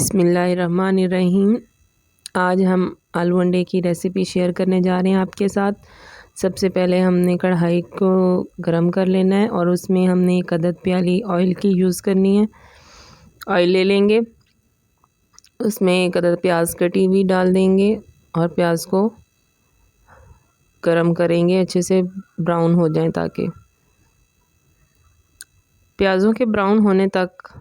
बिस्मिल्लाहिर्रहमानिर्रहीम। आज हम आलू अंडे की रेसिपी शेयर करने जा रहे हैं आपके साथ। सबसे पहले हमने कढ़ाई को गरम कर लेना है और उसमें हमने एक अदद प्याली ऑयल की यूज़ करनी है। ऑयल ले लेंगे, उसमें एक अदद प्याज कटी हुई डाल देंगे और प्याज को गरम करेंगे, अच्छे से ब्राउन हो जाए। ताकि प्याज़ों के ब्राउन होने तक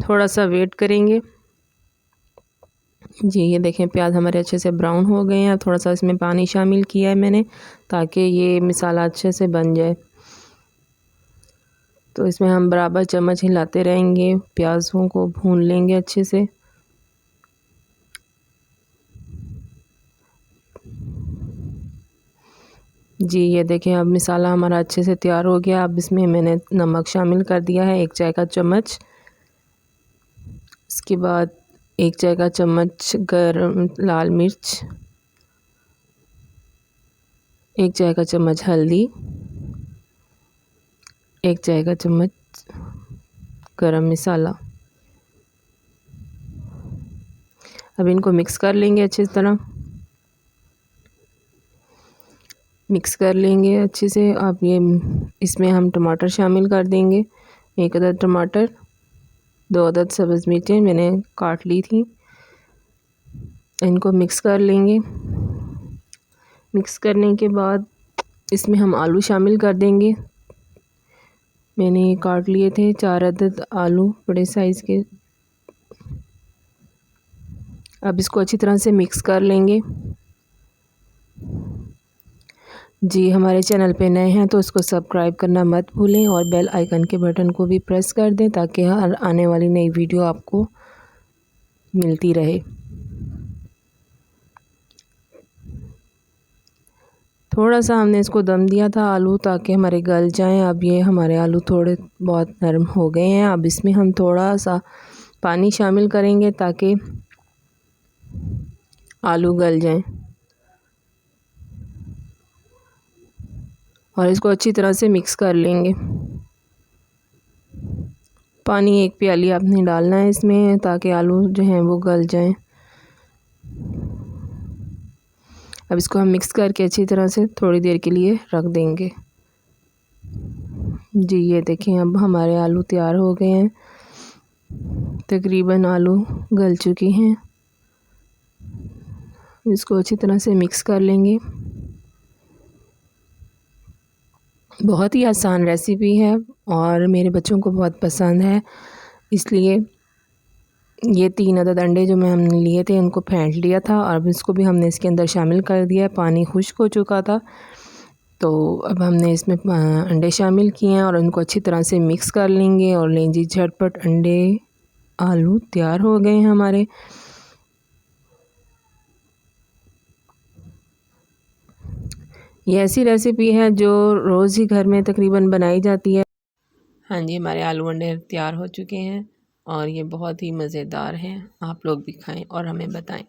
थोड़ा सा वेट करेंगे। जी ये देखें, प्याज हमारे अच्छे से ब्राउन हो गए हैं। थोड़ा सा इसमें पानी शामिल किया है मैंने, ताकि ये मसाला अच्छे से बन जाए। तो इसमें हम बराबर चम्मच हिलाते रहेंगे, प्याज़ों को भून लेंगे अच्छे से। जी ये देखें, अब मसाला हमारा अच्छे से तैयार हो गया। अब इसमें मैंने नमक शामिल कर दिया है 1 चाय का चम्मच। इसके बाद 1 चाय का चम्मच गरम लाल मिर्च, 1 चाय का चम्मच हल्दी, 1 चाय का चम्मच गरम मसाला। अब इनको मिक्स कर लेंगे अच्छी तरह, मिक्स कर लेंगे अच्छे से। अब ये इसमें हम टमाटर शामिल कर देंगे। 1 अदद टमाटर, 2 अदद सब्ज़ मिर्चें मैंने काट ली थी। इनको मिक्स कर लेंगे। मिक्स करने के बाद इसमें हम आलू शामिल कर देंगे। मैंने काट लिए थे 4 अदद आलू बड़े साइज़ के। अब इसको अच्छी तरह से मिक्स कर लेंगे। जी हमारे चैनल पे नए हैं तो इसको सब्सक्राइब करना मत भूलें और बेल आइकन के बटन को भी प्रेस कर दें, ताकि हर आने वाली नई वीडियो आपको मिलती रहे। थोड़ा सा हमने इसको दम दिया था आलू, ताकि हमारे गल जाएं। अब ये हमारे आलू थोड़े बहुत नरम हो गए हैं। अब इसमें हम थोड़ा सा पानी शामिल करेंगे, ताकि आलू गल जाएं। और इसको अच्छी तरह से मिक्स कर लेंगे। पानी 1 प्याली आपने डालना है इसमें, ताकि आलू जो हैं वो गल जाएं। अब इसको हम मिक्स करके अच्छी तरह से थोड़ी देर के लिए रख देंगे। जी ये देखें, अब हमारे आलू तैयार हो गए हैं। तकरीबन आलू गल चुके हैं। इसको अच्छी तरह से मिक्स कर लेंगे। बहुत ही आसान रेसिपी है और मेरे बच्चों को बहुत पसंद है, इसलिए ये 3 अदद अंडे जो हमने लिए थे उनको फेंट लिया था और इसको भी हमने इसके अंदर शामिल कर दिया। पानी खुश्क हो चुका था, तो अब हमने इसमें अंडे शामिल किए हैं और उनको अच्छी तरह से मिक्स कर लेंगे। और लें जी, झटपट अंडे आलू तैयार हो गए हैं हमारे। ये ऐसी रेसिपी है जो रोज़ ही घर में तकरीबन बनाई जाती है। हाँ जी, हमारे आलू अंडे तैयार हो चुके हैं और ये बहुत ही मज़ेदार हैं। आप लोग भी खाएं और हमें बताएं।